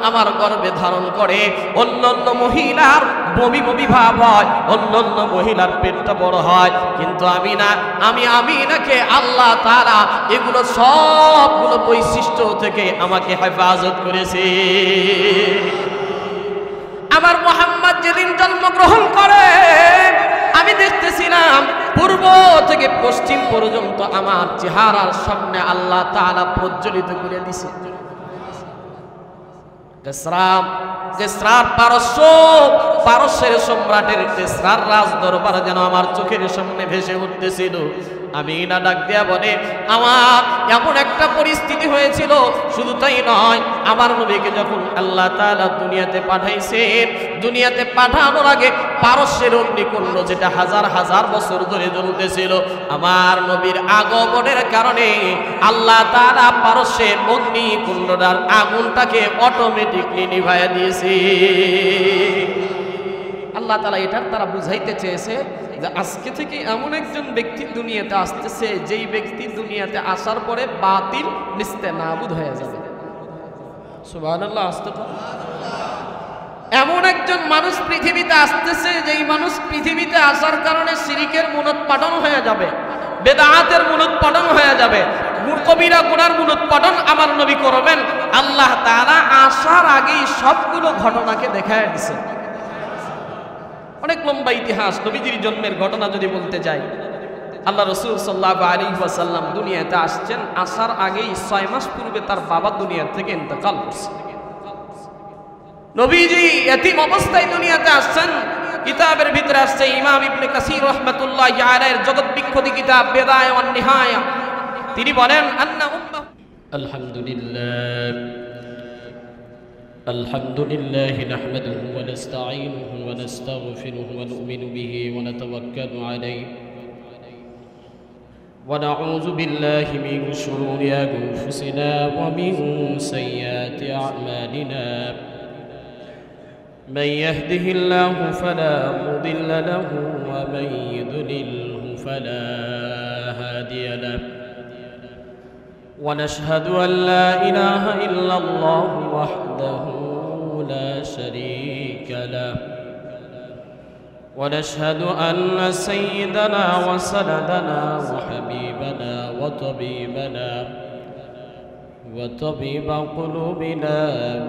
আমার গর্ভে ধারণ করে, অন্যান্য মহিলার বমি বমি ভাব হয়, অন্যান্য মহিলার পেটটা বড় হয়, কিন্তু আমি না, আমি আমিনাকে আল্লাহ তাআলা এগুলো সবগুলো বৈশিষ্ট্য থেকে আমাকে হেফাজত করেছে। আমার মুহাম্মদ যেদিন জন্মগ্রহণ করে আমি দেখতেছিলাম পূর্ব থেকে পশ্চিম পর্যন্ত আমার চেহারার সামনে আল্লাহ তাআলা প্রজ্বলিত করে দিয়েছে। পারস্যের সম্রাটের কেসরার রাজ দরবার যেন আমার চোখের সামনে ভেসে উঠতেছিল। আমিনা ডাক দেয়া বলে, আমার এমন একটা পরিস্থিতি হয়েছিল, শুধু তাই নয়, আমার নবীকে যখন আল্লাহ তাআলা দুনিয়াতে পাঠাইছেন, দুনিয়াতে পাঠানোর আগে পারস্যের অগ্নিকুণ্ড যেটা হাজার হাজার বছর ধরে জ্বলতেছিল, আমার নবীর আগমনের কারণে আল্লাহ তাআলা পারস্যের অগ্নিকুণ্ডটার আগুনটাকে অটোমেটিকলি নিভাইয়া দিয়েছে। আল্লাহ তাআলা এটার তারা বুঝাইতে চেয়েছে যে আজকে থেকে এমন একজন ব্যক্তি দুনিয়াতে আসতেছে, যেই ব্যক্তি দুনিয়াতে আসার পরে বাতিল নিস্তেনাবুদ হয়ে যাবে। সুবহানাল্লাহ। এমন একজন মানুষ পৃথিবীতে আসতেছে, যেই মানুষ পৃথিবীতে আসার কারণে শিরকের মূলোৎপাটন হয়ে যাবে, বেদাতের মূলোৎপাটন হয়ে যাবে, কবিরা গুনার মূলোৎপাটন আমার নবী করবেন। আল্লাহ তাআলা আসার আগেই সবগুলো ঘটনাকে দেখায় দিয়েছেন। অনেক লম্বা ইতিহাস, নবীজির জন্মের ঘটনা যদি বলতে যাই, আল্লাহ রাসূল সাল্লাল্লাহু আলাইহি ওয়াসাল্লাম দুনিয়াতে আসছেন, আসার আগেই 6 মাস পূর্বে তার বাবা দুনিয়া থেকে ইন্তেকাল করছে। নবীজি এতিম অবস্থায় দুনিয়াতে আসছেন। কিতাবের ভিতরে আসছে, ইমাম ইবনে কাসির রাহমাতুল্লাহি আলাইহির জগৎ বিখ্যাত কিতাব বিদায়া ওয়ান নিহায়া, তিনি বলেন, আন্না উম্মাহ আলহামদুলিল্লাহ الحمد لله نحمده ونستعينه ونستغفره ونؤمن به ونتوكل عليه ونعوذ بالله من شرور أنفسنا ومن سيئات أعمالنا من يهده الله فلا مضل له ومن يضلله فلا هادي له ونشهد أن لا إله إلا الله وحده لا شريك له ونشهد أن سيدنا وسندنا وحبيبنا وطبيب قلوبنا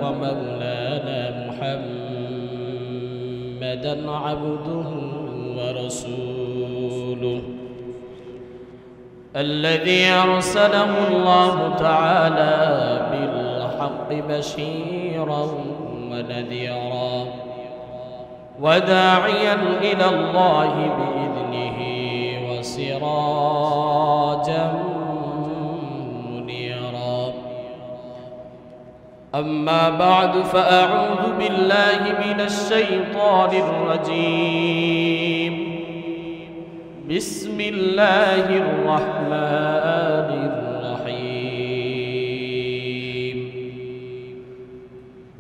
ومولانا محمدا عبده ورسوله الذي أرسله الله تعالى بالحق بشيرا ونذيرا وداعيا إلى الله بإذنه وسراجا منيرا. أما بعد فأعوذ بالله من الشيطان الرجيم. بسم الله الرحمن الرحيم.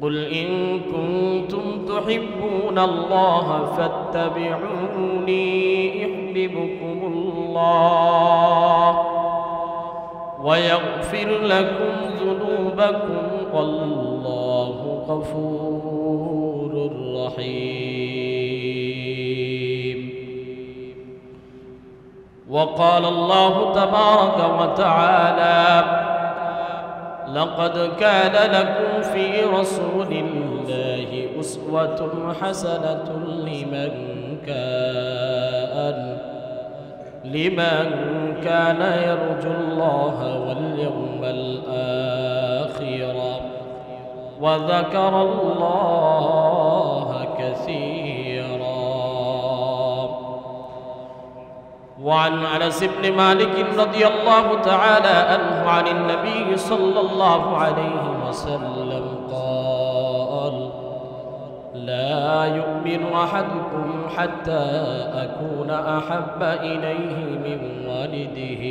قل إن كنتم تحبون الله فاتبعوني يحببكم الله ويغفر لكم ذنوبكم والله غفور رحيم. وقال الله تبارك وتعالى: لقد كان لكم في رسول الله أسوة حسنة لمن كان يرجو الله واليوم الآخر وذكر الله كثيرا. وعن أنس بن مالك رضي الله تعالى عنه عن النبي صلى الله عليه وسلم قال: لا يؤمن أحدكم حتى أكون أحب إليه من والده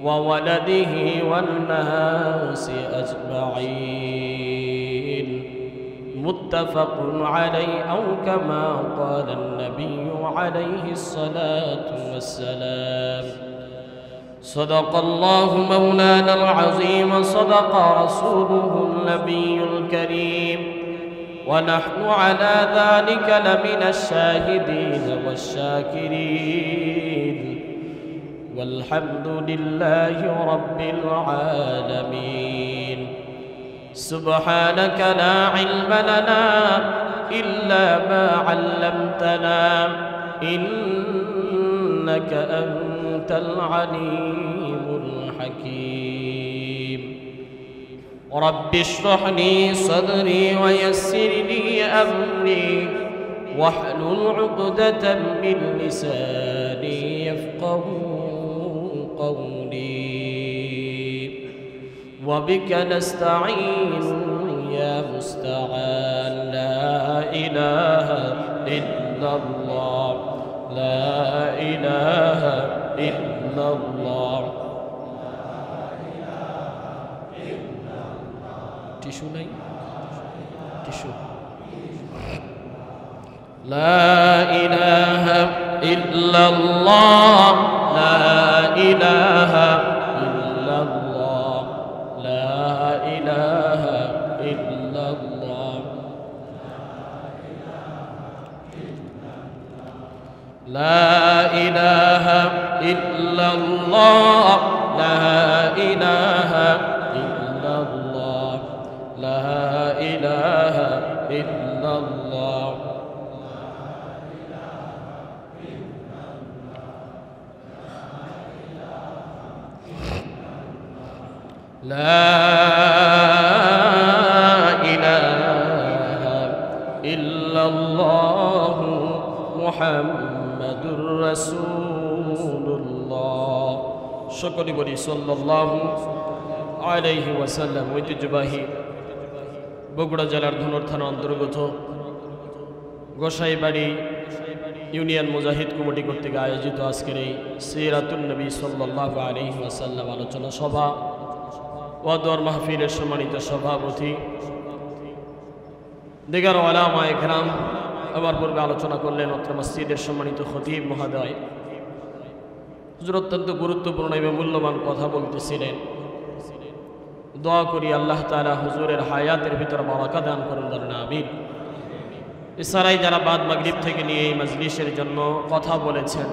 وولده والناس أجمعين. متفق عليه أو كما قال النبي عليه الصلاة والسلام. صدق الله مولانا العظيم، صدق رسوله النبي الكريم ونحن على ذلك لمن الشاهدين والشاكرين والحمد لله رب العالمين سبحانك لا علم لنا إلا ما علمتنا إنك أنت العليم الحكيم رب اشرح لي صدري ويسر لي أمري واحلل عقدة من لساني يفقهوا قولي وبك نستعين يا مستعان لا إله إلا الله لا إله إلا الله টিস্যু নাই টিস্যু لا إله إلا الله لا إله إلا الله لا إله إلا الله لا إله إلا الله لا إله إلا الله لا إله إلا الله لا إله إلا الله محمد رسول الله সকলে বলি সাল্লাল্লাহু আলাইহি ওয়াসাল্লাম। ঐতিহ্যবাহী বগুড়া জেলার ধনুর থানা অন্তর্গত গোসাইবাড়ি ইউনিয়ন মুজাহিদ কমিটি কর্তৃক আয়োজিত আজকের এই সিরাতুন নবী সাল্লাল্লাহু আলাইহি ওয়াসাল্লাম আলোচনা সভা ওয়াদর মাহফিলের সম্মানিত সভাপতি দিগার ওলামা ইকরাম, আমার পূর্বে আলোচনা করলেন অত্র মসজিদের সম্মানিত খতিব মহোদয়। হুজুর অত্যন্ত গুরুত্বপূর্ণ এবং মূল্যবান কথা বলতেছিলেন। দোয়া করি আল্লাহ তাআলা হুজুরের হায়াতের ভিতরে বারাকা দান করুন, বলেন আমিন। এছাড়াই যারা বাদ মাগরিব থেকে নিয়ে এই মাজলিসের জন্য কথা বলেছেন,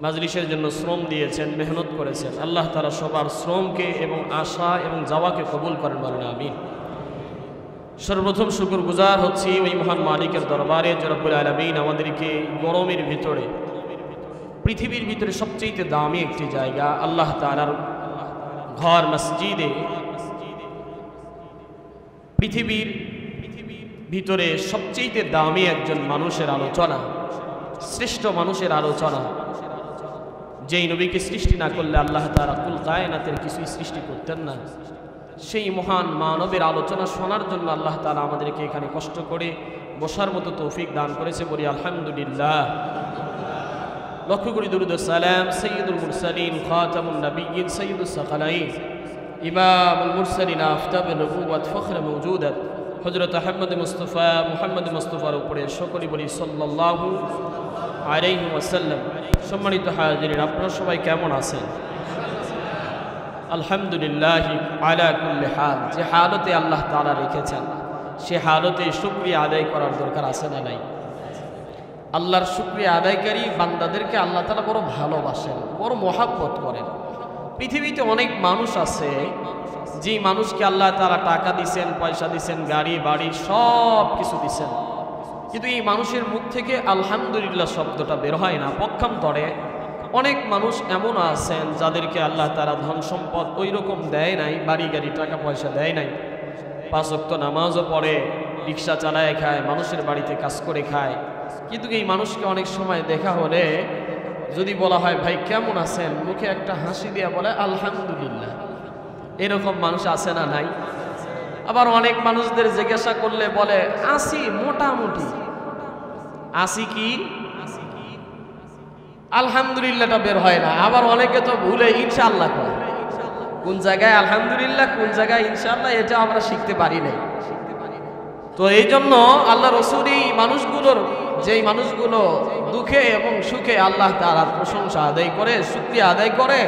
মাজলিসের জন্য শ্রম দিয়েছেন, মেহনত করেছেন, আল্লাহ তাআলা সবার শ্রমকে এবং আশা এবং যাওয়াকে কবুল করেন, বলেন আমিন। সর্বপ্রথম শুকর গুজার হচ্ছি ওই মহান মালিকের দরবারে যে রব্বুল আলামিন আমাদেরকে গরমের ভিতরে, পৃথিবীর ভিতরে সবচেয়ে দামি একটি জায়গা আল্লাহ তাআলার ঘর মসজিদে, পৃথিবীর ভিতরে সবচেয়ে দামি একজন মানুষের আলোচনা, শ্রেষ্ঠ মানুষের আলোচনা, যেই নবীকে সৃষ্টি না করলে আল্লাহ তাআলা কুল কায়নাতের কিছুই সৃষ্টি করতেন না, সেই মহান মানবের আলোচনা শোনার জন্য আল্লাহ তাআলা আমাদেরকে এখানে কষ্ট করে বসার মতো তৌফিক দান করেছে, বলি আলহামদুলিল্লাহ। লক্ষ করি দুরূদ ও সালাম সাইয়্যিদুল মুরসালিন খাতামুন নবিয়্যিন সাইয়্যিদুস সাকালাইন ইমামুল মুরসালিন আফতাবুন নবুওয়াত ফখর মওজুদাত হযরত মুহাম্মদ মুস্তাফার উপরে সকলে বলি সাল্লাল্লাহু আলাইহি ওয়াসাল্লাম। সম্মানিত হাজিরিন, আপনারা সবাই কেমন আছেন? আলহামদুলিল্লাহ আলা কুল্লি হাল। যে হালতে আল্লাহ তাআলা রেখেছেন সে হালতে শুকরিয়া আদায় করার দরকার আছে না নাই? আল্লাহর শুকরিয়া আদায়কারী বান্দাদেরকে আল্লাহ তাআলা বড় ভালোবাসেন, বড় মহাব্বত করেন। পৃথিবীতে অনেক মানুষ আছে যে মানুষকে আল্লাহ তাআলা টাকা দিছেন, পয়সা দিছেন, গাড়ি বাড়ি সব কিছু দিছেন, কিন্তু এই মানুষের মুখ থেকে আলহামদুলিল্লাহ শব্দটা বের হয় না। পক্ষান্তরে অনেক মানুষ এমন আছেন যাদেরকে আল্লাহ তাআলা ধন সম্পদ ওই রকম দেয় নাই, বাড়ি গাড়ি টাকা পয়সা দেয় নাই, 5 ওয়াক্ত নামাজও পড়ে, রিক্সা চালায় খায়, মানুষের বাড়িতে কাজ করে খায়, কিন্তু এই মানুষকে অনেক সময় দেখা হলে যদি বলা হয় ভাই কেমন আছেন, মুখে একটা হাসি দিয়া বলে আলহামদুলিল্লাহ। এরকম মানুষ আছে না নাই? আবার অনেক মানুষদের জিজ্ঞাসা করলে বলে আছি মোটামুটি, আছি কি আলহামদুলিল্লাহটা বের হয় না। আবার অনেকে তো ভুলে ইনশাআল্লাহ কয়, কোন জায়গায় আলহামদুলিল্লাহ কোন জায়গায় ইনশাআল্লাহ এটা আমরা শিখতে পারি নাই। তো এই জন্য আল্লাহ রাসূল এই মানুষগুলোর, যেই মানুষগুলো দুঃখে এবং সুখে আল্লাহ তাআলার প্রশংসা আদায় করে, শুকরিয়া আদায় করে,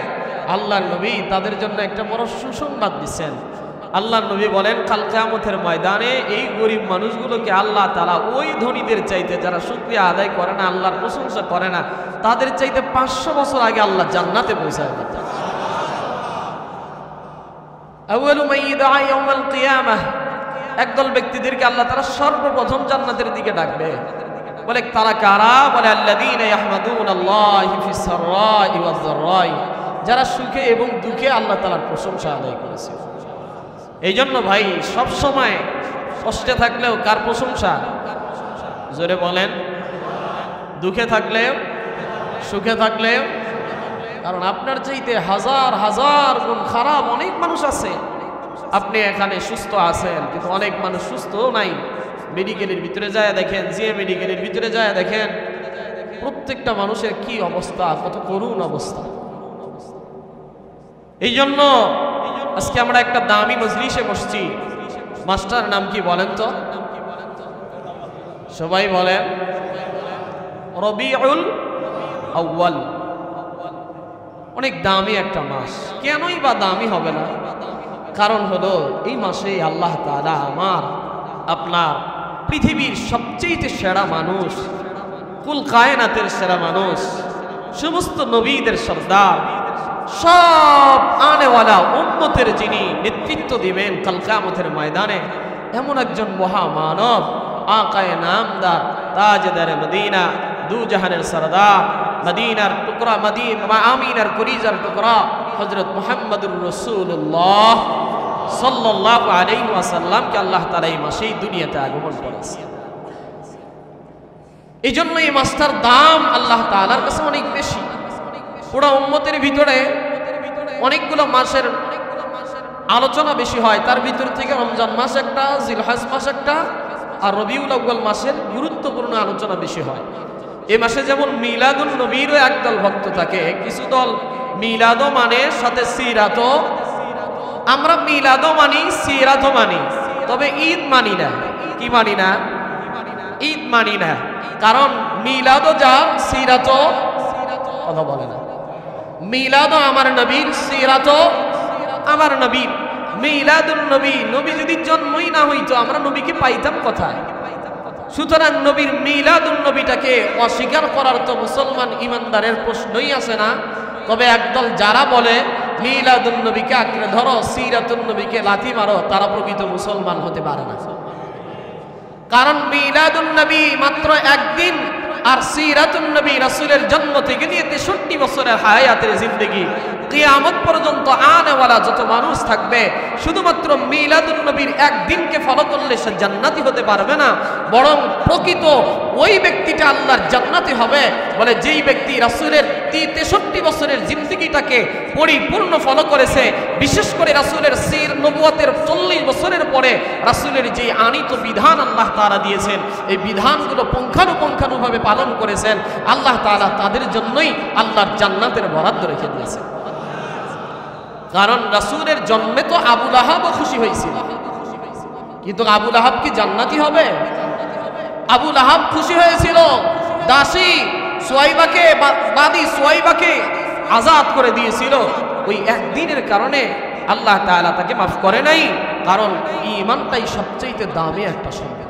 আল্লাহর নবী তাদের জন্য একটা বড় সুসংবাদ দিচ্ছেন। আল্লাহর নবী বলেন কাল কিয়ামতের ময়দানে এই গরিব মানুষগুলোকে আল্লাহ তাআলা ওই ধনীদের চাইতে যারা শুকরিয়া আদায় করে না, আল্লাহর প্রশংসা করে না, তাদের চাইতে 500 বছর আগে আল্লাহ জান্নাতে পৌঁছায় দিতেন। আউয়ালু মান ইদআ ইয়াউমাল কিয়ামাহ, একদল ব্যক্তিদেরকে আল্লাহ তাআলা সর্বপ্রথম জান্নাতের দিকে ডাকবে। বলে তারা কারা? বলে আল্লাযীনা ইয়াহমাদুনাল্লাহি ফিস সাররাই ওয়াজ যাররাই, যারা সুখে এবং দুঃখে আল্লাহ তাআলার প্রশংসা আদায় করেছে। এই জন্য ভাই সব সময় কষ্টে থাকলেও কার প্রশংসা? জোরে বলেন। দুঃখে থাকলেও সুখে থাকলেও, কারণ আপনার চাইতে হাজার হাজার গুণ খারাপ অনেক মানুষ আছে। আপনি এখানে সুস্থ আছেন, কিন্তু অনেক মানুষ সুস্থও নাই। মেডিকেলের ভিতরে যায় দেখেন, যে মেডিকেলের ভিতরে যায় দেখেন প্রত্যেকটা মানুষের কি অবস্থা, কত করুণ অবস্থা। এই জন্য আজকে আমরা একটা দামি মজলিসে বসছি। মাস্টার নাম কি বলেন তো? সবাই বলেন। রবিউল আউয়াল, অনেক দামি একটা মাস। কেনই বা দামি হবে না? কারণ হলো এই মাসে আল্লাহ তাআলা আমার আপনার পৃথিবীর সবচেয়ে সেরা মানুষ, কুল কায়নাতের সেরা মানুষ, সমস্ত নবীদের সর্দার, সব আনেওয়ালা উম্মতের যিনি নেতৃত্ব দিবেন কাল কিয়ামতের ময়দানে, এমন একজন মহামানব, আকায়ে নামদার, তাজদারে মদিনা, দু জাহানের সরদার, মদিনার টুকরা, আমিনার কলিজার টুকরা হযরত মুহাম্মদুর রাসূলুল্লাহ সাল্লাল্লাহু আলাইহি ওয়াসাল্লামকে আল্লাহ তাআলা এই মাসেই দুনিয়াতে আগমন করেছে। এই জন্য এই মাসটার দাম আল্লাহ তাআলার কাছে অনেক বেশি। পুরো উম্মতের ভিতরে অনেকগুলো মাসের আলোচনা বেশি হয়, তার ভিতর থেকে রমজান মাস একটা, জিলহজ মাস একটা, আর রবিউল আউয়াল মাসের গুরুত্বপূর্ণ আলোচনা বেশি হয়। এই মাসে যেমন মিলাদুন নবীরও একদল ভক্ত থাকে, কিছু দল মিলাদও মানে সাথে সিরাতও। আমরা মিলাদও মানি, সিরাতও মানি, তবে ঈদ মানি না। কি মানি না? ঈদ মানি না। কারণ মিলাদও যা, সিরাতও কথা বলে না। মিলাদও আমার নবীর, সিরাতও আমার নবীর। মিলাদুন নবী, নবী যদি জন্মই না হইতো আমরা নবীকে পাইতাম কোথায়? সুতরাং নবীর মিলাদুন নবীটাকে অস্বীকার করার তো মুসলমান ইমানদারের প্রশ্নই আসে না। তবে একদল যারা বলে মিলাদুন নবীকে আঁকড়ে ধরো, সিরাতুন নবীকে লাথি মারো, তারা প্রকৃত মুসলমান হতে পারে না। কারণ মিলাদুন নবী মাত্র একদিন, আর সিরাতুন নবী রাসূলের জন্ম থেকে নিয়ে 63 বছরের হায়াতের জিন্দেগি, কিয়ামত পর্যন্ত আনেওয়ালা যত মানুষ থাকবে, শুধুমাত্র মিলাদুন নবীর একদিনকে ফলো করলে সে জান্নাতি হতে পারবে না, বরং প্রকৃত ওই ব্যক্তিটা আল্লাহর জান্নাতি হবে। বলে যেই ব্যক্তি রাসূলের 63 বছরের জিন্দেগিটাকে পরিপূর্ণ ফলো করেছে, বিশেষ করে রাসূলের সির নবুয়তের 40 বছরের পরে রাসূলের যে আনিত বিধান আল্লাহ তাআলা দিয়েছেন, এই বিধানগুলো পুঙ্খানুপুঙ্খানুভাবে পালন করেছেন, আল্লাহ তাআলা তাদের জন্যই আল্লাহর জান্নাতের বরাদ্দ রেখে দিয়েছেন। কারণ রাসূলের জন্মে তো আবু লাহাবও খুশি হয়েছিল, কিন্তু আবু লাহাব কি জান্নাতি হবে? আবু লাহাব খুশি হয়েছিল দাসী সুয়াইবাকে, বাদী সুয়াইবাকে আজাদ করে দিয়েছিল। ওই একদিনের কারণে আল্লাহ তাআলা তাকে মাফ করে নাই। কারণ ঈমানটাই সবচেয়ে দামি একটা সম্পদ।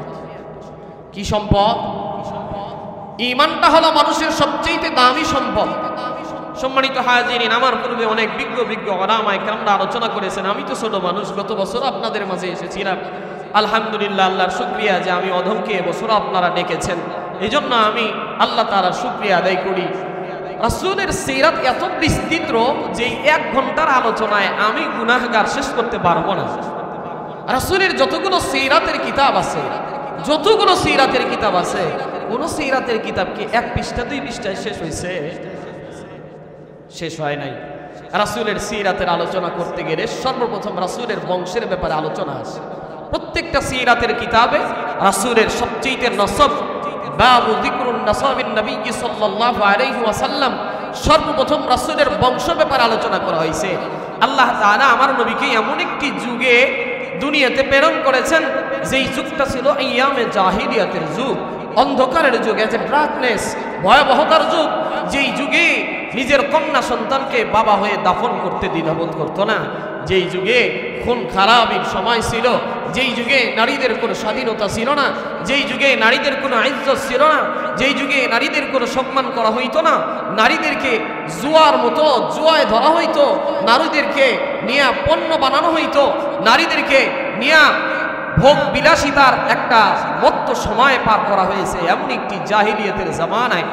কি সম্পদ? ঈমানটা হলো মানুষের সবচেয়ে দামি সম্পদ। সম্মানিত হাজিরিন, আমার পূর্বে অনেক বিজ্ঞ ওলামা ইকরামরা আলোচনা করেছেন। আমি তো ছোট মানুষ, গত বছর আপনাদের মাঝে এসেছিলাম। আলহামদুলিল্লাহ, আল্লাহর শুকরিয়া যে আমি অধমকে এবছর আপনারা ডেকেছেন। এই জন্য আমি আল্লাহ তাআলার শুকরিয়া আদায় করি। রাসূলের সিরাত এত বিস্তৃত যে 1 ঘন্টার আলোচনায় আমি গুনাহগার শেষ করতে পারবো না। রাসূলের যতগুলো সিরাতের কিতাব আছে, কোন সিরাতের কিতাব কি 1 পৃষ্ঠা 2 পৃষ্ঠায় শেষ হয়েছে? শেষ হয় নাই। রাসূলের সিরাতের আলোচনা করতে গেলে সর্বপ্রথম রাসূলের বংশের ব্যাপারে আলোচনা আছে। প্রত্যেকটা সিরাতের কিতাবে রাসূলের সবচেয়ে নসব, বাবু যিকরুন নাসাবিন নবী সাল্লাল্লাহু আলাইহি ওয়াসাল্লাম, সর্বপ্রথম রাসূলের বংশ ব্যাপারে আলোচনা করা হয়েছে। আল্লাহ তাআলা আমার নবীকে এমন একটি যুগে দুনিয়াতে প্রেরণ করেছেন, যেই যুগটা ছিল আইয়ামে জাহিলিয়াতের যুগ, অন্ধকারের যুগ, এজ এ ডার্কনেস, ভয়াবহতার যুগ। যেই যুগে নিজের কন্যা সন্তানকে বাবা হয়ে দাফন করতে দ্বিধাবোধ করতো না, যেই যুগে খুন খারাপির সময় ছিল, যেই যুগে নারীদের কোনো স্বাধীনতা ছিল না, যেই যুগে নারীদের কোনো ইজ্জত ছিল না, যেই যুগে নারীদের কোনো সম্মান করা হইতো না, নারীদেরকে জুয়ার মতো জুয়ায় ধরা হইতো, নারীদেরকে নিয়ে পণ্য বানানো হইতো, নারীদেরকে নিয়ে ভোগ বিলাসিতার একটা মত্ত সময় পার করা হয়েছে। এমন একটি জাহিলিয়াতের জামানায়,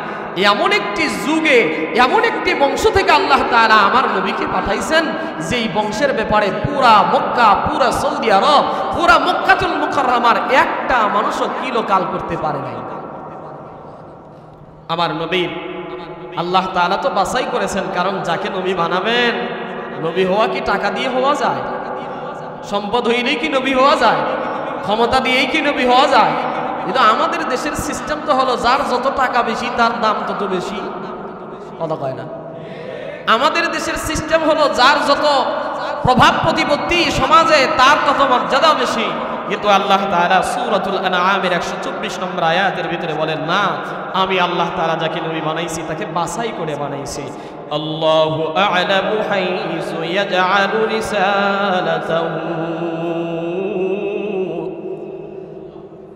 এমন একটি যুগে, এমন একটি বংশ থেকে আল্লাহ তাআলা আমার নবীকে পাঠাইছেন, যেই বংশের ব্যাপারে পুরা মক্কা, পুরা সৌদি আরব, পুরা মক্কাতুল মুকাররমার একটা মানুষও কিলোকাল করতে পারে নাই। আমার নবীর আল্লাহ তাআলা তো বাছাই করেছেন, কারণ যাকে নবী বানাবেন, নবী হওয়া কি টাকা দিয়ে হওয়া যায়? সম্পদ হইলেই কি নবী হওয়া যায়? ক্ষমতা দিয়েই কি নবী হওয়া যায়? কিন্তু আমাদের দেশের সিস্টেম তো হলো, যার যত টাকা বেশি তার দাম তত বেশি। কথা কয় না? আমাদের দেশের সিস্টেম হলো, যার যত প্রভাব প্রতিপত্তি সমাজে তার তত মর্যাদা বেশি। কিন্তু আল্লাহ তাআলা সূরাতুল আনআমের 124 নম্বর আয়াতের ভিতরে বলেন, না, আমি আল্লাহ তাআলা যাকে নবী বানাইছি তাকে বাছাই করে বানাইছি। আল্লাহু আ'লামু হাইসু ইয়াজআলু রিসালাতাহু।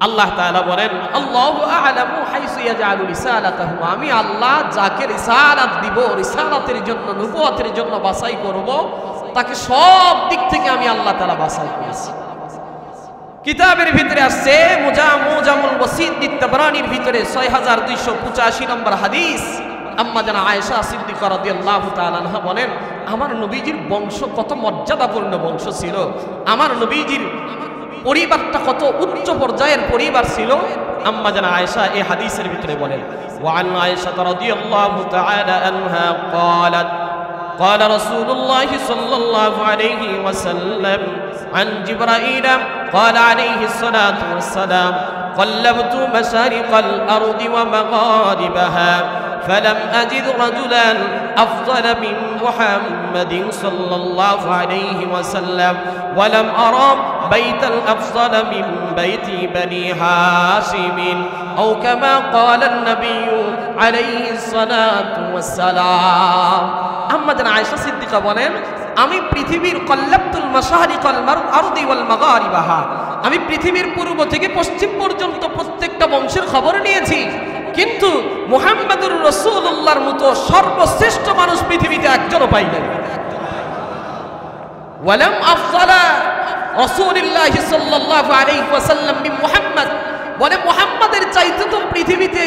আল্লাহ তাআলা বলেন, আল্লাহু আ'লামু হাইসু ইয়াজআলু রিসালাতাহু, আমি আল্লাহ যাকে রিসালাত দিব, রিসালাতের জন্য, নবুয়তের জন্য বাছাই করব, তাকে সব দিক থেকে আমি আল্লাহ তাআলা বাছাই করেছি। কিতাবের ভিতরে আসছে, মুজামুল ওয়াসিত তাবরানির ভিতরে 6285 নম্বর হাদিস, আম্মা জানা আয়েশা সিদ্দিকা রাদিয়াল্লাহু তাআলা আনহা বলেন, আমার নবীজির বংশ কত মর্যাদাপূর্ণ বংশ ছিল, আমার নবীজির পরিবারটা কত উচ্চ পর্যায়ের পরিবার ছিল। আম্মা জানা আয়েশা এই হাদিসের ভিতরে বলেন, ওয়া আন আয়েশা রাদিয়াল্লাহু তাআলা আনহা ক্বালাত قال رسول الله صلى الله عليه وسلم عن جبرائيل قال عليه الصلاة والسلام قلبت مشارق الأرض ومغاربها فلم أجد رجلا أفضل من محمد صلى الله عليه وسلم ولم أرى بيتا أفضل من بيت بني هاشم أو كما قال النبي عليه الصلاة والسلام। আম্মাজান আয়েশা সিদ্দিকা বলেন, আমি পৃথিবীর কল্লাবতুল মাশারিকাল আরদি ওয়াল মাগারিবাহা, আমি পৃথিবীর পূর্ব থেকে পশ্চিম পর্যন্ত প্রত্যেকটা বংশের খবর নিয়েছি, কিন্তু মুহাম্মদুর রাসূলুল্লাহর মতো সর্বশ্রেষ্ঠ মানুষ পৃথিবীতে একজনও পাই নাই। ওয়ালাম আফযালা রাসূলুল্লাহি সাল্লাল্লাহু আলাইহি ওয়াসাল্লাম বিন মুহাম্মদ, বলে মুহাম্মাদের চাইতে তো পৃথিবীতে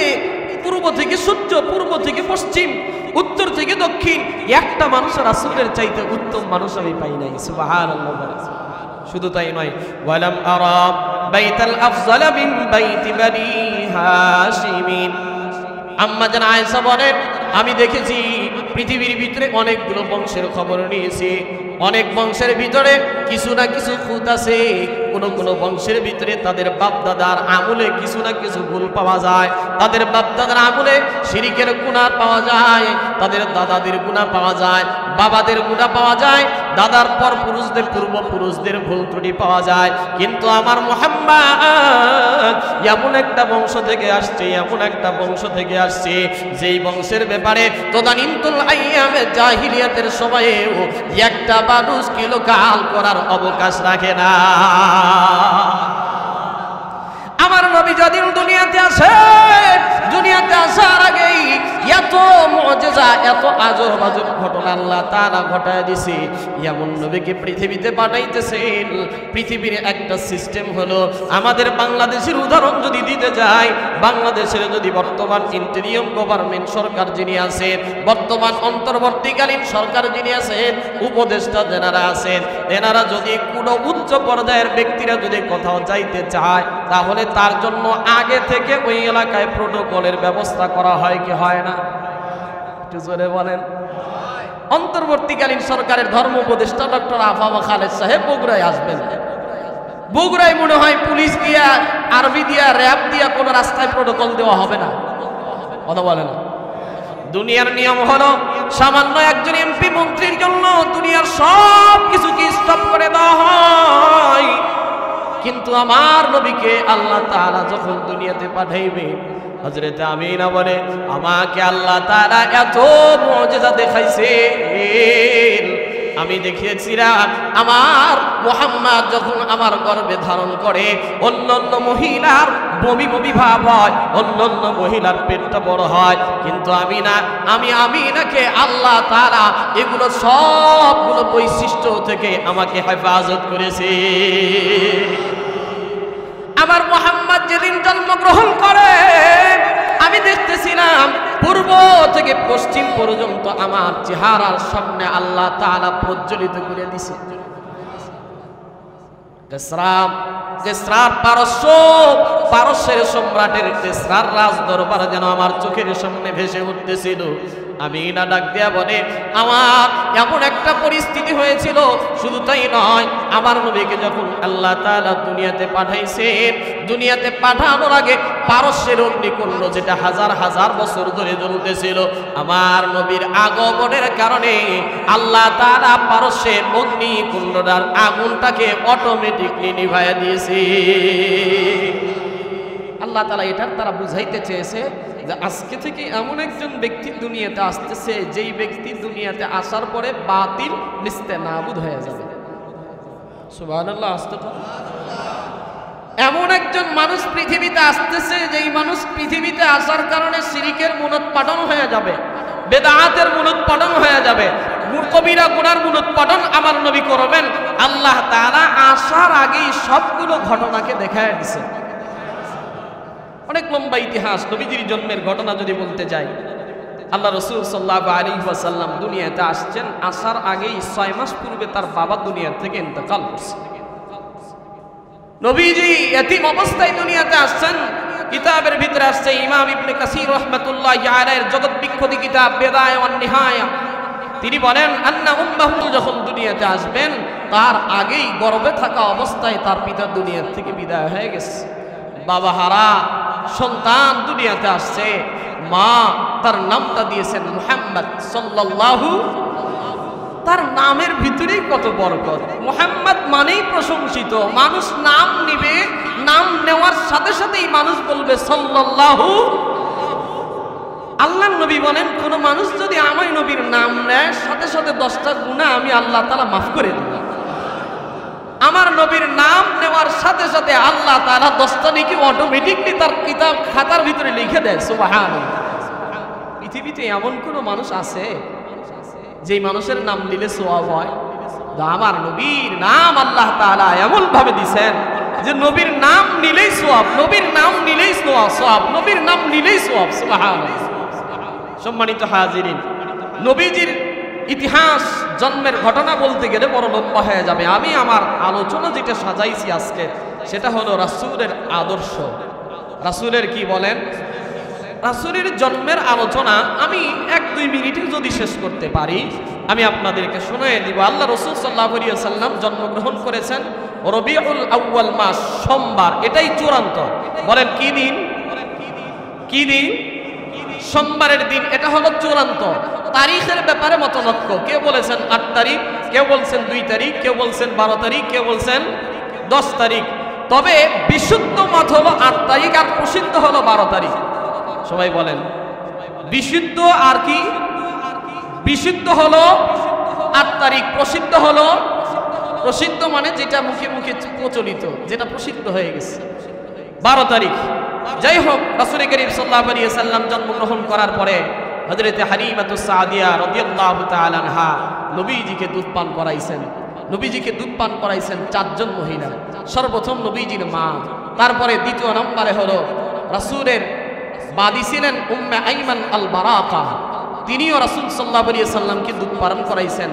পূর্ব থেকে সূর্য, পূর্ব থেকে পশ্চিম, উত্তর থেকে দক্ষিণ, একটা মানুষ রাসূলের চাইতে উত্তম মানুষ আমি পাই নাই। সুবহানাল্লাহ। শুধু তাই নয়, ওয়ালাম আরা বাইতাল আফযাল মিন বাইতি বনি হাশিম। আম্মা জান আয়েশা বলেন, আমি দেখেছি পৃথিবীর ভিতরে অনেকগুলো বংশের খবর নিয়েছি, অনেক বংশের ভিতরে কিছু না কিছু খুঁত আছে, কোন বংশের ভিতরে তাদের বাপদাদার আমলে কিছু না কিছু ভুল পাওয়া যায়, তাদের বাপদাদার আমলে শিরিকের গুনাহ পাওয়া যায়, তাদের দাদাদের গুনাহ পাওয়া যায়, বাবাদের গুনাহ পাওয়া যায়, দাদার পর পুরুষদের, পূর্বপুরুষদের ভুল ত্রুটি পাওয়া যায়। কিন্তু আমার মুহাম্মদ এমন একটা বংশ থেকে আসছে, এমন একটা বংশ থেকে আসছে, যেই বংশের ব্যাপারে তদানীন্তন আইয়ামে জাহিলিয়াতের সময়েও একটা মানুষ কিলোকাল করার অবকাশ রাখে না। আমার নবী যদি দুনিয়াতে আসে, দুনিয়াতে আসার আগেই এত মুজিজা, এত আজব আজব ঘটনা আল্লাহ তাআলা ঘটায় দিছে। এমন নবীকে পৃথিবীতে পাঠাইতেছেন। পৃথিবীর একটা সিস্টেম হলো, আমাদের বাংলাদেশের উদাহরণ যদি দিতে যাই, বাংলাদেশের যদি বর্তমান ইন্টেরিয়ম গভর্নমেন্ট সরকার যিনি আছেন, বর্তমান অন্তর্বর্তীকালীন সরকার যিনি আছেন, উপদেষ্টা যারা আছেন, এনারা যদি কোনো উচ্চ পর্যায়ের ব্যক্তিরা যদি কোথাও যাইতে চায়, তাহলে তার জন্য আগে থেকে ওই এলাকায় প্রোটোকলের ব্যবস্থা করা হয় কি হয় না? একটু জোরে বলেন। অন্তর্বর্তীকালীন সরকারের ধর্ম উপদেষ্টা ডক্টর আফামা খালেদ সাহেব বগুড়ায় আসবেন। বগুড়ায় মনে হয় পুলিশ দিয়া, আর্মি দিয়া, র্যাব দিয়া কোনো রাস্তায় প্রোটোকল দেওয়া হবে না। কথা বলে না। দুনিয়ার নিয়ম হলো, সামান্য একজন এমপি মন্ত্রীর জন্য দুনিয়ার সব কিছুকে স্টপ করে দেওয়া হয়। কিন্তু আমার নবীকে আল্লাহ তাআলা যখন দুনিয়াতে পাঠাইবে, হযরত আমিনা বলে, আমাকে আল্লাহ তাআলা এত মুজিজা দেখাইছেন, আমি দেখিয়েছিলাম আমার মুহাম্মদ যখন আমার গর্ভে ধারণ করে অন্য অন্য মহিলার বমি বমি ভাব হয়, অন্য অন্য মহিলার পেটটা বড় হয়, কিন্তু আমি না, আমি আমিনাকে আল্লাহ তাআলা এগুলো সবগুলো বৈশিষ্ট্য থেকে আমাকে হেফাজত করেছে। আমার মুহাম্মদ যেদিন জন্মগ্রহণ করে আমি দেখতেছিলাম পূর্ব থেকে পশ্চিম পর্যন্ত আমার চেহারার সামনে আল্লাহ তাআলা প্রজ্বলিত করে দিয়েছে। পারস্যের সম্রাটের কেসরার রাজ দরবার যেন আমার চোখের সামনে ভেসে উঠতেছিল। আমিনা ডাক দিয়া বলে, আমার এমন একটা পরিস্থিতি হয়েছিল, শুধু তাই নয়, আমার নবীকে যখন আল্লাহ তাআলা দুনিয়াতে পাঠাইছেন, দুনিয়াতে পাঠানোর আগে পারস্যের অগ্নিকুণ্ড যেটা হাজার হাজার বছর ধরে জ্বলতেছিল, আমার নবীর আগমনের কারণে আল্লাহ তাআলা পারস্যের অগ্নিকুণ্ডটার আগুনটাকে অটোমেটিকলি নিভাইয়া দিয়েছে। আল্লাহ তাআলা এটার তারা বুঝাইতে চেয়েছে যে আজকে থেকে এমন একজন ব্যক্তি দুনিয়াতে আসতেছে, যেই ব্যক্তি দুনিয়াতে আসার পরে বাতিল নিস্তেনাবুদ হয়ে যাবে। সুবহানাল্লাহ। এমন একজন মানুষ পৃথিবীতে আসতেছে, যেই মানুষ পৃথিবীতে আসার কারণে শিরকের মূলোৎপাটন হয়ে যাবে, বেদাতের মূলোৎপাটন হয়ে যাবে, কবিরা গুনার মূলোৎপাটন আমার নবী করবেন। আল্লাহ তাআলা আসার আগেই সবগুলো ঘটনাকে দেখায় দিয়েছে। অনেক লম্বা ইতিহাস, নবীজির জন্মের ঘটনা যদি বলতে যাই, আল্লাহ রাসূল সাল্লাল্লাহু আলাইহি ওয়াসাল্লাম দুনিয়াতে আসছেন, আসার আগেই 6 মাস পূর্বে তার বাবা দুনিয়া থেকে ইন্তেকাল করছে। নবীজি এতিম অবস্থায় দুনিয়াতে আসছেন। কিতাবের ভিতরে আসছে, ইমাম ইবনে কাসির রাহমাতুল্লাহি আলাইহির জগৎ বিখ্যাত কিতাব বিদায়া ওয়ান নিহায়া, তিনি বলেন আন্না উম্মাহু যখন দুনিয়াতে আসবেন তার আগেই গর্ভে থাকা অবস্থায় তার পিতা দুনিয়া থেকে বিদায় হয়ে গেছে। বাবা হারা সন্তান দুনিয়াতে আসছে, মা তার নামটা দিয়েছেন মুহাম্মদ সাল্লাল্লাহু, তার নামের ভিতরেই কত বরকত। মুহাম্মদ মানেই প্রশংসিত, মানুষ নাম নিবে, নাম নেওয়ার সাথে সাথেই মানুষ বলবে সাল্লাল্লাহু। আল্লাহর নবী বলেন, কোন মানুষ যদি আমার নবীর নাম নেয় সাথে সাথে 10টা গুনাহ আমি আল্লাহ তাআলা মাফ করে দেব। আমার নবীর নাম নেওয়ার সাথে সাথে আল্লাহ তাআলা 10টা নেকি অটোমেটিকলি তার কিতাব খাতার ভিতরে লিখে দেয়। সুবহানাল্লাহ। পৃথিবীতে এমন কোন মানুষ আছে যেই মানুষের নাম দিলে সওয়াব হয়? আমার নবীর নাম আল্লাহ তাআলা এমন ভাবে দিবেন যে নবীর নাম নিলেই সওয়াব, নবীর নাম নিলেই সওয়াব, নবীর নাম নিলেই সওয়াব। সুবহানাল্লাহ। সম্মানিত হাজিরিন, নবীজির ইতিহাস জন্মের ঘটনা বলতে গেলে বড় লম্বা হয়ে যাবে। আমি আমার আলোচনা যেটা সাজাইছি আজকে সেটা হলো রাসূলের আদর্শ। রাসূলের কি বলেন, রাসূলের জন্মের আলোচনা আমি 1-2 মিনিটে যদি শেষ করতে পারি আমি আপনাদেরকে শোনায়ে দিব। আল্লাহ রাসূল সাল্লাল্লাহু আলাইহি ওয়াসাল্লাম জন্মগ্রহণ করেছেন রবিউল আউয়াল মাস, সোমবার। এটাই চূড়ান্ত। বলেন কি দিন? কি দিন? সোমবারের দিন। এটা হলো চূড়ান্ত। তারিখের ব্যাপারে মতনৈক্য, কেউ বলেছেন 8 তারিখ, কেউ বলছেন 2 তারিখ, কেউ বলছেন 12 তারিখ, কেউ বলছেন 10 তারিখ। তবে বিশুদ্ধ মত হলো 8 তারিখ, আর প্রসিদ্ধ হলো 12 তারিখ। সবাই বলেন বিশুদ্ধ আর কি? বিশুদ্ধ হলো 8 তারিখ, প্রসিদ্ধ হলো, প্রসিদ্ধ মানে যেটা মুখে মুখে প্রচলিত, যেটা প্রসিদ্ধ হয়ে গেছে, 12 তারিখ। যাই হোক, রাসূল করিম সাল্লাল্লাহু আলাইহি ওয়াসাল্লাম জন্মগ্রহণ করার পরে হযরত হালিমাতুস সাদিয়া রাদিয়াল্লাহু তাআলা আনহা নবীজিকে দুধ পান করাইছেন। নবীজিকে দুধ পান করাইছেন 4 জন মহিলা। সর্বপ্রথম নবীজির মা, তারপরে দ্বিতীয় নম্বরে হলো রাসূলের বাদী ছিলেন উম্মে আইমান আল বারাকা, তিনিও রাসূল সাল্লাল্লাহু আলাইহি ওয়াসাল্লামকে দুধ পান করাইছেন।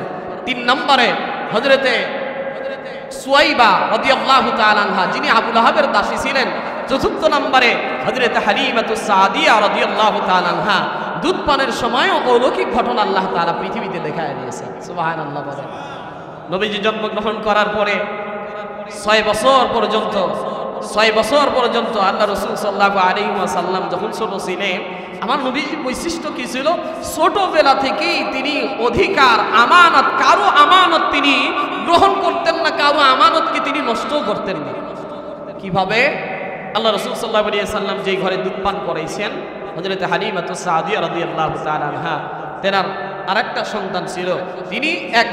3 নম্বরে হযরত সুয়াইবা রাদিয়াল্লাহু তাআলা আনহা, যিনি আবু লাহাবের দাসী ছিলেন। 4র্থ নম্বরে হযরত হালিমাতুস সাদিয়া রাদিয়াল্লাহু তাআলা আনহা। দুধ পানের সময় অলৌকিক ঘটনা আল্লাহ তাআলা পৃথিবীতে দেখায় দিয়েছেন। সুবহানাল্লাহ। বলেন নবীজি জন্মগ্রহণ করার পরে 6 বছর পর্যন্ত আল্লাহ রাসূল সাল্লাল্লাহু আলাইহি ওয়াসাল্লাম যখন ছোট ছিলেন, আমার নবীজির বৈশিষ্ট্য কি ছিল? ছোটবেলা থেকেই তিনি অধিকার, আমানত, কারো আমানত তিনি গ্রহণ করতেন না, কারো আমানতকে তিনি নষ্ট করতেন না। কিভাবে? আল্লাহ রাসূল সাল্লাল্লাহু আলাইহি ওয়াসাল্লাম যেই ঘরে দুধ পান করাইছেন হযরত হালিমাতুস সাদিয়া রাদিয়াল্লাহু তাআলা আনহা, তেনার আরেকটা সন্তান ছিল, তিনি এক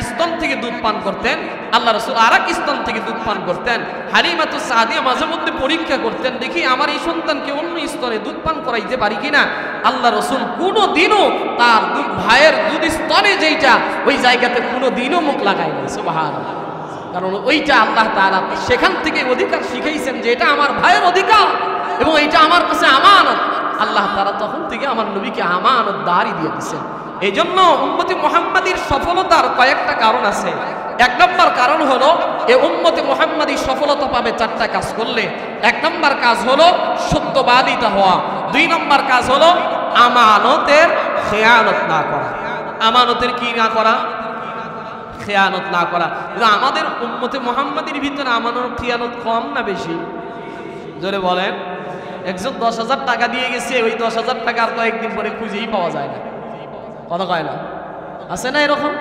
স্তন থেকে দুধ পান করতেন, আল্লাহ রাসূল আরেক স্তন থেকে দুধ পান করতেন। হালিমাতুস সাদিয়া মাঝে মধ্যে পরীক্ষা করতেন, দেখি আমার এই সন্তানকে অন্য স্তনে দুধ পান করাইতে পারি কিনা। আল্লাহ রাসূল কোনোদিনও তার ভাইয়ের দুধ স্তনে যেইটা ওই জায়গাতে কোনোদিনও মুখ লাগায়নি। সুবহানাল্লাহ। কারণ ওইটা আল্লাহ তাআলা সেখান থেকে অধিকার শিখাইছেন যে এটা আমার ভাইয়ের অধিকার এবং এটা আমার কাছে আমানত। আল্লাহ তাআলা তখন থেকে আমার নবীকে আমানত দাঁড়ি দিয়ে দিয়েছেন। এই জন্য উম্মতে মুহাম্মাদির সফলতার কয়েকটা কারণ আছে। এক নম্বর কারণ হলো এই উম্মতে মুহাম্মাদি সফলতা পাবে চারটা কাজ করলে। এক নম্বর কাজ হলো সত্যবাদিতা হওয়া। দুই নম্বর কাজ হলো আমানতের খেয়ানত না করা। আমানতের কি না করা? খেয়ানত না করা। আমাদের উম্মতে মুহাম্মাদির ভিতরে আমানত খেয়ানত কম না বেশি? জোরে বলেন। একজন 10,000 টাকা দিয়ে গেছে, ওই 10,000 টাকা আর কয়েকদিন পরে খুঁজেই পাওয়া যায় না। কথা কয় না? আছে না এরকম?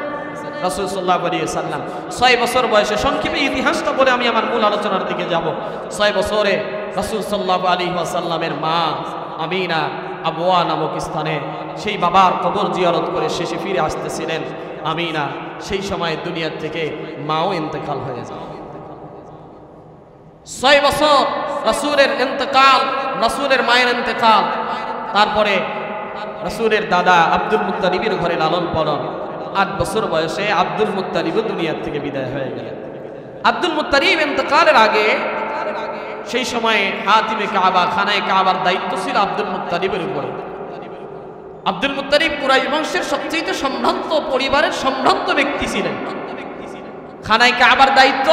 রাসূল সাল্লাল্লাহু আলাইহি ওয়াসাল্লাম 6 বছর বয়সে, সংক্ষেপে ইতিহাসটা বলে আমি আমার মূল আলোচনার দিকে যাব। 6 বছরে রাসূল সাল্লাল্লাহু আলাইহি ওয়াসাল্লামের মা আমিনা আবওয়া নামক স্থানে সেই বাবার কবর জিয়ারত করে শেষে ফিরে আসতেছিলেন। আমিনা সেই সময় দুনিয়ার থেকে মাও ইন্তেকাল হয়ে যায়। 6 বছর রাসূলের ইন্তেকাল, রাসূলের মায়ের ইন্তেকাল, তারপরে রাসূলের দাদা আব্দুল মুত্তালিবের ঘরে লালন পালন। 8 বছর বয়সে আব্দুল মুত্তালিব দুনিয়ার থেকে বিদায় হয়ে গেলেন। আব্দুল মুত্তালিব ইন্তেকালের আগে সেই সময়ে হাতিমে কাবা, খানায়ে কাবার দায়িত্ব ছিল আব্দুল মুত্তালিবের উপরে। আব্দুল মুত্তালিব কুরাইশ বংশের সবচেয়ে সম্ভ্রান্ত পরিবারের সম্ভ্রান্ত ব্যক্তি ছিলেন। খানায়ে কাবার দায়িত্ব,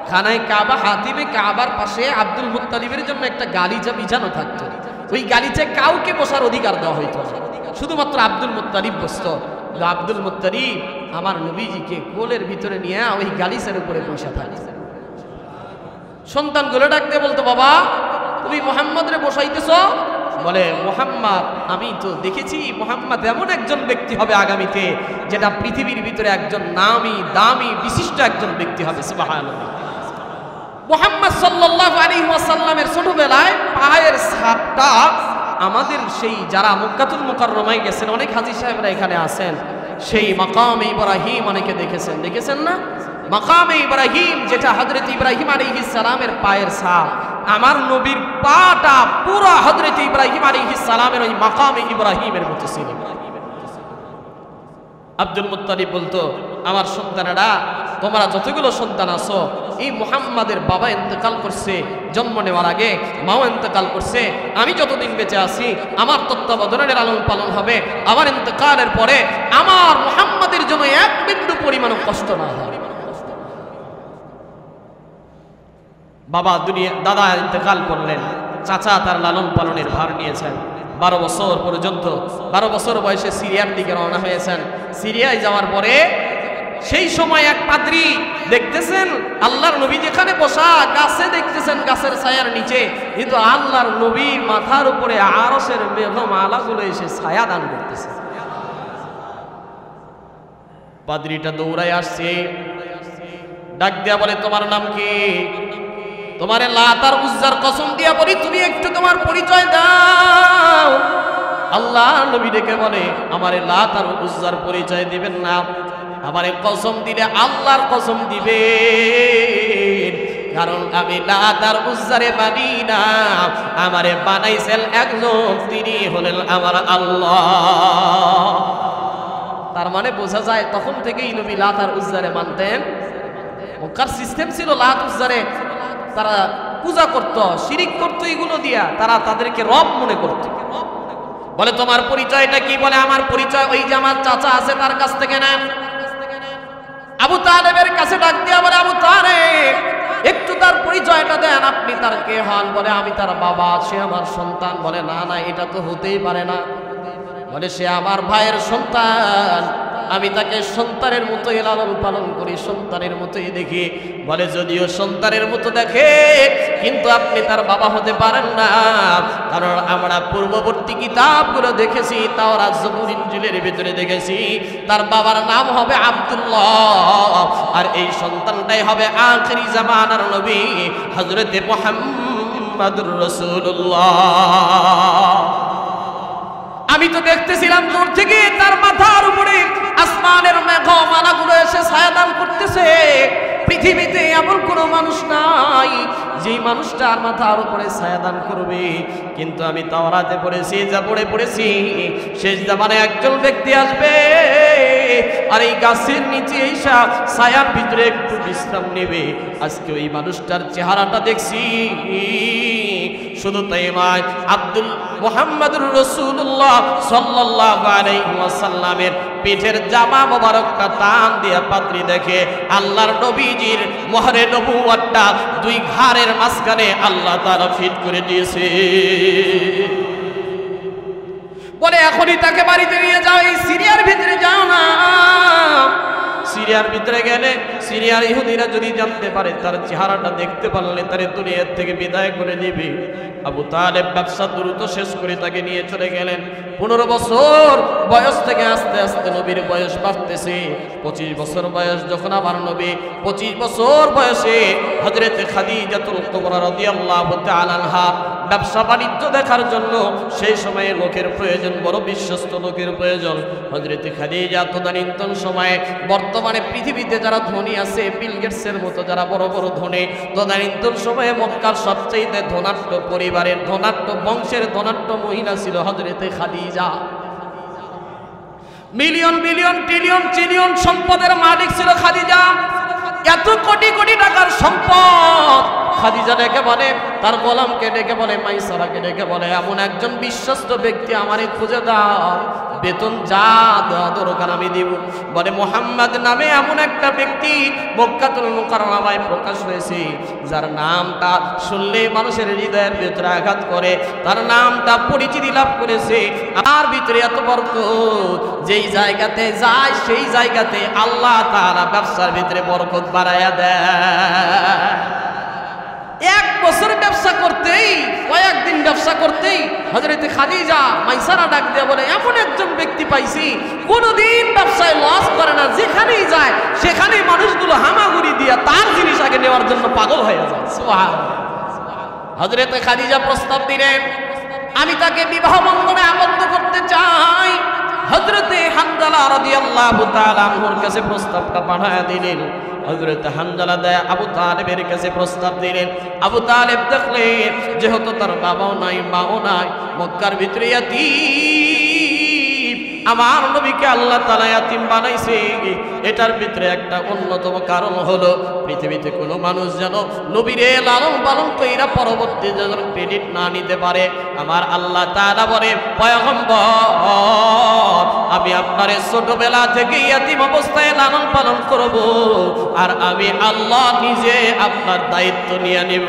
খানায়ে কাবা, হাতিমে কাবার পাশে আব্দুল মুত্তালিবের জন্য একটা গালিচা বিছানো থাকতো। ওই গালিচায় কাউকে বসার অধিকার দেওয়া হইতো না, শুধুমাত্র আব্দুল মুত্তালিব বসতো। আব্দুল মুত্তালিব আমার নবীজিকে কোলের ভিতরে নিয়ে ওই গালিচার উপরে বসে থাকতো। সন্তানগুলো ডাকতে বলতো, বাবা তুমি মুহাম্মদরে বসাইতেছ? বলে, মুহাম্মদ, আমি তো দেখেছি মুহাম্মদ এমন একজন ব্যক্তি হবে আগামীতে যেটা পৃথিবীর ভিতরে একজন নামী দামি বিশিষ্ট একজন ব্যক্তি হবে। সুবহানাল্লাহ। মুহাম্মদ সাল্লাল্লাহু আলাইহি ওয়াসাল্লামের ছোটবেলায় পায়ের ছাপটা আমাদের সেই যারা মক্কাতুল মুকাররমায় গেছেন, অনেক হাজী সাহেবরা এখানে আছেন, সেই মাকামে ইব্রাহিম অনেকে দেখেছেন না? মাকামে ইব্রাহিম, যেটা হযরত ইব্রাহিম আলাইহিস সালামের পায়ের ছাপ, আমার নবীর পাটা পুরো হযরত ইব্রাহিম আলাইহিস সালামের ওই মাকামে ইব্রাহিমের মতো ছিল। আব্দুল মুত্তালিব বলতো, আমার সন্তানেরা, তোমরা যতগুলো সন্তান আছো, এই মুহাম্মাদের বাবা ইন্তেকাল করছে, জন্ম নেওয়ার আগে মাও ইন্তেকাল করছে, আমি যতদিন বেঁচে আছি আমার তত্ত্বাবধানে লালন পালন হবে, আমার ইন্তেকালের পরে আমার মুহাম্মাদের জন্য এক বিন্দু পরিমাণ কষ্ট না হয়। দাদা ইন্তেকাল করলেন, চাচা তার লালন পালনের ভার নিয়েছেন। 12 বছর পর্যন্ত, 12 বছর বয়সে সিরিয়ার দিকে রওনা হয়েছেন। সিরিয়ায় যাওয়ার পরে সেই সময় এক পাদ্রী দেখতেছেন আল্লাহর নবী যেখানে বসা, গাছে দেখতেছেন, গাছের ছায়ার নিচে, কিন্তু আল্লাহর নবীর মাথার উপরে আরশের মেঘমালাগুলো এসে ছায়া দান করতেছে। পাদ্রীটা দৌড়ায় আসছে, ডাক দিয়া বলে, তোমার নাম কি? তোমারে লাত আর উজ্জার কসম দিয়া বলি, তুমি একটু তোমার পরিচয় দাও। আল্লাহ নবী ডেকে বলে, আমারে লাত আর উজ্জার পরিচয় দিবেন না, আমারে কসম দিলে আল্লাহর কসম দিবেন, কারণ আমি লাত আর উজ্জারে মানি না, আমারে বানাইছেন একজন, তিনি হলেন আমার আল্লাহ। তার মানে বোঝা যায় তখন থেকেই নবী লাত আর উজ্জারে মানতেন। মক্কার সিস্টেম ছিল লাত উজ্জারে তারা পূজা করত, শিরিক করত, এগুলো দিয়া তারা তাদেরকে রব মনে করত। বলে, তোমার পরিচয়টা কি? বলে, আমার পরিচয় ওই যে আমার চাচা আছে তার কাছ থেকে নেন। আবু তালেবের কাছে ডাক দিয়া বলে, আবু তালেব, একটু তার পরিচয়টা দেন, আপনি তার কে হন? বলে, আমি তার বাবা, সে আমার সন্তান। বলে, না না, এটা তো হতেই পারে না। বলে, সে আমার ভাইয়ের সন্তান, আমি তাকে সন্তানের মতোই লালন পালন করি, সন্তানের মতোই দেখি। বলে, যদিও সন্তানের মতো দেখে, কিন্তু আপনি তার বাবা হতে পারেন না, কারণ আমরা পূর্ববর্তী কিতাবগুলো দেখেছি, তাওরাত জবুর ইনজিলের ভিতরে দেখেছি, তার বাবার নাম হবে আব্দুল্লাহ, আর এই সন্তানটাই হবে আখিরি জামানার নবী হযরত মুহাম্মদুর রাসূলুল্লাহ। আমি তো দেখতেছিলাম দূর থেকে তার মাথার উপরে আসমানের মেঘমালাগুলো এসে ছায়া দান করতেছে। পৃথিবীতে এমন কোনো মানুষ নাই যেই মানুষটার মাথার উপরে ছায়া দান করবে। কিন্তু আমি তাওরাতে পড়েছি, যা পড়েছি, শেষ জামানে একজন ব্যক্তি আসবে আর এই গাছের নিচে এসে ছায়ার ভিতরে একটু বিশ্রাম নেবে। আজকে ওই মানুষটার চেহারাটা দেখছি। শুধু তাই নয়, মুহাম্মদুর রাসূলুল্লাহ সাল্লাল্লাহু আলাইহি ওয়াসাল্লামের পিঠের জামা মোবারকটা টান দিয়ে পাত্রী দেখে আল্লাহর নবীজির মোহরে নবুয়তটা দুই ঘাড়ের মাঝখানে আল্লাহ তাআলা ফিট করে দিয়েছে। বলে এখনই তাকে বাড়িতে নিয়ে যাও, এই সিরিয়ার ভিতরে যাও না। সিরিয়ার ভিতরে গেলে সিরিয়ার ইহুদিরা যদি জানতে পারে, তার চেহারাটা দেখতে পারলে তারে দুনিয়ার থেকে বিদায় করে দিবে। আবু তালেব ব্যবসা দ্রুত শেষ করে তাকে নিয়ে চলে গেলেন। 15 বছর বয়স থেকে আস্তে আস্তে নবীর বয়স বাড়তেছে। 25 বছর বয়স যখন আমার নবী 25 বছর বয়সে হযরতে খাদিজাতুল কুবরা রাদিয়াল্লাহু তাআলা আনহা ব্যবসা বাণিজ্য দেখার জন্য সেই সময়ে লোকের প্রয়োজন, বড় বিশ্বস্ত লোকের প্রয়োজন। হযরতে খাদিজা তদানীন্তন সময়ে বর্তমানে পৃথিবীতে যারা ধনী আছে, বিল গেটসের মতো যারা বড় বড় ধনী, তদানীন্তন সময়ে মক্কার সবচেয়ে ধনাঢ্য পরিবারের ধনাঢ্য বংশের ধনাঢ্য মহিলা ছিল হযরতে Khadija. Million billion trillion trillion সম্পদের মালিক ছিল খাদিজা। এত কোটি কোটি টাকার সম্পদ। খাদিজা ডেকে বলে, তার গোলামকে ডেকে বলে, মাইসারাকে ডেকে বলে, এমন একজন বিশ্বস্ত ব্যক্তি আমারে খুঁজে দাও, বেতন যা দেওয়া দরকার আমি দিব। বলে মুহাম্মদ নামে এমন একটা ব্যক্তি মক্কাতুল মুকাররমায় প্রকাশ হয়েছে, যার নামটা শুনলে মানুষের হৃদয়ের ভিতরে আঘাত করে, তার নামটা পরিচিতি লাভ করেছে। আর ভিতরে এত বরকত, যেই জায়গাতে যায় সেই জায়গাতে আল্লাহ তাআলা ব্যবসার ভিতরে বরকত বাড়ায়া দেয়। 1 বছর ব্যবসা করতেই, কয়েকদিন ব্যবসা করতেই হযরতে খাদিজা মাইসারা ডাক দিয়ে বলে, এমন একজন ব্যক্তি পাইছি কোনোদিন ব্যবসায় লস করে না, যেখানেই যায় সেখানেই মানুষগুলো হামাগুড়ি দিয়ে তার জিনিস আগে নেওয়ার জন্য পাগল হয়ে যায়। সুবহানাল্লাহ। হযরতে খাদিজা প্রস্তাব দিলেন, আমি তাকে বিবাহ বন্ধনে আবদ্ধ করতে চাই। হযরতে হানজালা রাদিয়াল্লাহু তাআলা আনহুর কাছে প্রস্তাবটা পাঠায় দিলেন। হযরত হানজালা দেয় আবু তালেবের কাছে প্রস্তাব দিলেন। আবু তালেব দেখলেন যেহেতু তার বাবাও নাই মাও নাই, মক্কার ভিতরে ইয়াতীম, আমার নবীকে আল্লাহ তাআলা ইয়াতীম বানাইছে। এটার ভিতরে একটা অন্যতম কারণ হলো পৃথিবীতে কোনো মানুষ যেন নবীরে লালন পালন কইরা পরবর্তী যেন ক্রেডিট না নিতে পারে। আমার আল্লাহ তাআলা বলে, পয়গম্বর আমি আপনারে ছোটবেলা থেকে ইয়াতীম অবস্থায় লালন পালন করব, আর আমি আল্লাহ নিজে আপনার দায়িত্ব নিয়ে নেব।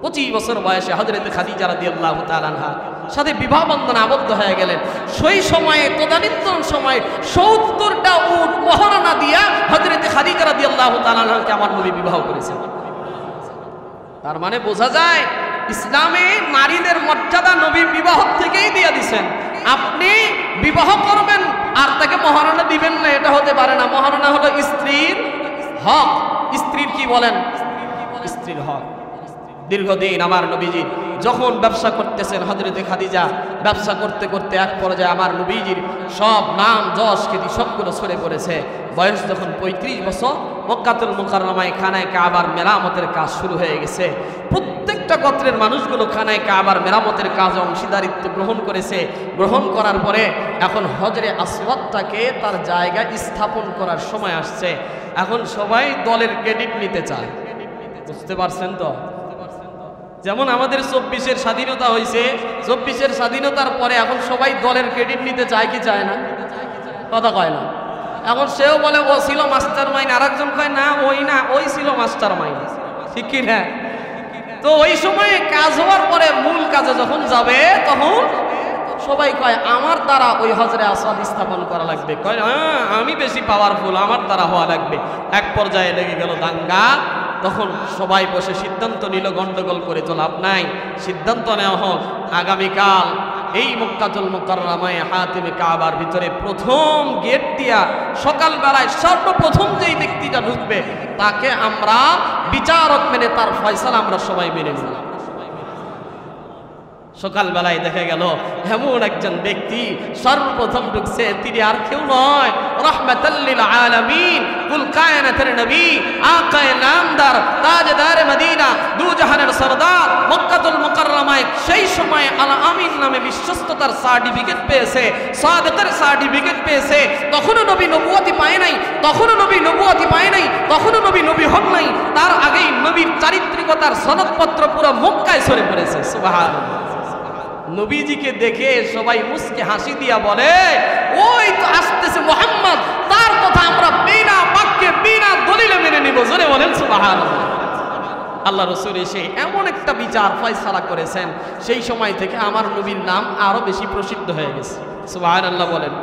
25 বছর বয়সে হযরত খাদিজা রাদিয়াল্লাহু তাআলা আনহা সাথে বিবাহ বন্ধনে আবদ্ধ হয়ে গেলেন। সেই সময়ে তদানীন্তন সময়ে 70টা উট মহারণা দিয়া হযরত খাদিজা রাদিয়াল্লাহু তাআলা আনহাকে আমার নবী বিবাহ করেছেন। তার মানে বোঝা যায় ইসলামে নারীদের মর্যাদা নবী বিবাহ থেকেই দিয়ে দিয়েছেন। আপনি বিবাহ করবেন আর তাকে মহারণা দিবেন না, এটা হতে পারে না। মহারণা হলো স্ত্রীর হক। স্ত্রীর কি বলেন? স্ত্রীর হক। দীর্ঘদিন আমার নবীজি যখন ব্যবসা করতেছেন, হযরতে খাদিজা ব্যবসা করতে করতে এক পর্যায়ে আমার নবীজির সব নাম যশ খ্যাতি সবগুলো ছড়ে পড়েছে। বয়স যখন 35 বছর, মক্কাতুল মুকাররমায় খানায় কাবার মেরামতের কাজ শুরু হয়ে গেছে। প্রত্যেকটা গোত্রের মানুষগুলো খানায় কাবার মেরামতের কাজে অংশীদারিত্ব গ্রহণ করেছে। গ্রহণ করার পরে এখন হজরে আসওয়াদটাকে তার জায়গায় স্থাপন করার সময় আসছে। এখন সবাই দলের ক্রেডিট নিতে চায়। বুঝতে পারছেন তো? যেমন আমাদের 24-এর স্বাধীনতা হয়েছে, 24-এর স্বাধীনতার পরে এখন সবাই দলের ক্রেডিট নিতে চায় কি চায় না? কথা কয় না। এখন সেও বলে ও ছিল মাস্টার মাইন্ড, আর একজন কয় না ওই না, ওই ছিল মাস্টার মাইন্ড। ঠিক কি না? তো ওই সময়ে কাজ হওয়ার পরে মূল কাজে যখন যাবে তখন সবাই কয় আমার দ্বারা ওই হজরে আসওয়াদ স্থাপন করা লাগবে। কয় আমি বেশি পাওয়ারফুল, আমার দ্বারা হওয়া লাগবে। এক পর্যায়ে লেগে গেল দাঙ্গা। তখন সবাই বসে সিদ্ধান্ত নিল, গন্ডগোল করে তো লাভ নাই, সিদ্ধান্ত নেওয়া হোক আগামীকাল এই মক্কাতুল মুকাররমায় হাতিমে কাবার ভিতরে প্রথম গেট দিয়া সকালবেলায় সর্বপ্রথম যেই ব্যক্তিটা ঢুকবে তাকে আমরা বিচারক মেনে তার ফয়সালা আমরা সবাই মেনে নিলাম। সকালবেলায় দেখা গেল এমন একজন ব্যক্তি সর্বপ্রথম ঢুকছে, তিনি আর কেউ নয়, রাহমাতাল লিল আলামিন, কুল কায়নাতের নবী, আকায়ে নামদার, তাজদার মদিনা, দু জাহানের সরদার, মক্কাতুল মুকাররমায় সেই সময় আল আমিন নামে বিশ্বস্ততার সার্টিফিকেট পেয়েছে, সাদিকের সার্টিফিকেট পেয়েছে। তখনও নবী নবুয়তি পায় নাই, তখনও নবী নবুয়তি পায় নাই, তখনও নবী নবী হন নাই। তার আগেই নবীর চারিত্রিকতার সনদপত্র পুরো মক্কায় ছড়িয়ে পড়েছে। সুবহানাল্লাহ। নবীজিকে দেখে সবাই মুস্কে হাসি দিয়া বলে, ওই তো আসতেছে মুহাম্মদ, তার কথা আমরা বিনা বাক্যে বিনা দলিলে মেনে নিব। জোরে বলেন সুবহানাল্লাহ। আল্লাহ রাসূল এসে এমন একটা বিচার ফয়সালা করেছেন, সেই সময় থেকে আমার নবীর নাম আরো বেশি প্রসিদ্ধ হয়ে গেছে। সুবহানাল্লাহ বলেন।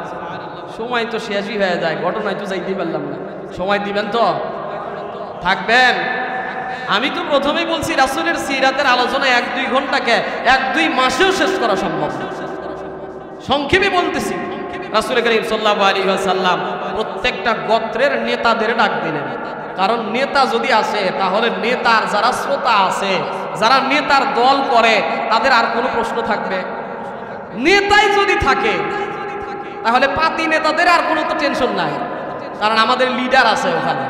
সময় তো শেষই হয়ে যায়, ঘটনায় তো যাইতে পারলাম না। সময় দিবেন তো? থাকবেন? আমি তো প্রথমেই বলছি রাসূলের সিরাতের আলোচনা 1-2 ঘন্টাকে 1-2 মাসেও শেষ করা সম্ভব। সংক্ষেপে বলতেছি, রাসূল করিম সাল্লাল্লাহু আলাইহি ওয়াসাল্লাম প্রত্যেকটা গোত্রের নেতাদের ডাক দিলেন। কারণ নেতা যদি আসে তাহলে নেতার যারা শ্রোতা আছে, যারা নেতার দল করে, তাদের আর কোনো প্রশ্ন থাকবে? নেতাই যদি থাকে তাহলে পাতি নেতাদের আর কোনো তো টেনশন নাই, কারণ আমাদের লিডার আছে ওখানে।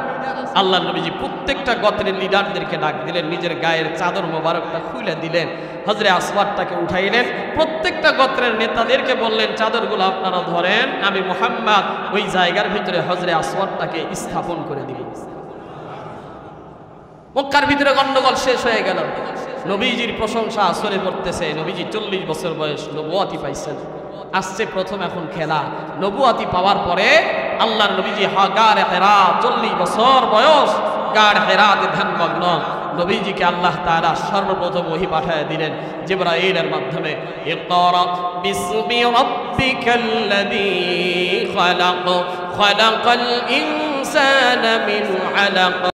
আল্লাহ নবীজি প্রত্যেকটা গোত্রের লিডারদেরকে ডাক দিলেন, নিজের গায়ের চাদর মোবারকটা খুলে দিলেন, হযরত আসওয়াদটাকে উঠাইলেন, প্রত্যেকটা গোত্রের নেতাদেরকে বললেন, চাদরগুলো আপনারা ধরেন, আমি মুহাম্মদ ওই জায়গার ভিতরে হযরত আসওয়াদটাকে স্থাপন করে দিব। মক্কার ভিতরে গন্ডগোল শেষ হয়ে গেল। নবীজির প্রশংসা আসরে পড়তেছে। নবীজি 40 বছর বয়স, নবুয়তি পাইছেন। আসছে প্রথম এখন খেলা। নবুয়তি পাওয়ার পরে আল্লাহর নবীজি গারে হেরা, 40 বছর বয়স, গারে হেরাতে ধ্যানমগ্ন। নবীজিকে আল্লাহ তাআলা সর্বপ্রথম ওহী পাঠিয়ে দিলেন জিবরাইলের মাধ্যমে। ইকরা বিসমি রাব্বিকাল্লাযী খালাক, খালাকাল ইনসানা মিন আলাক।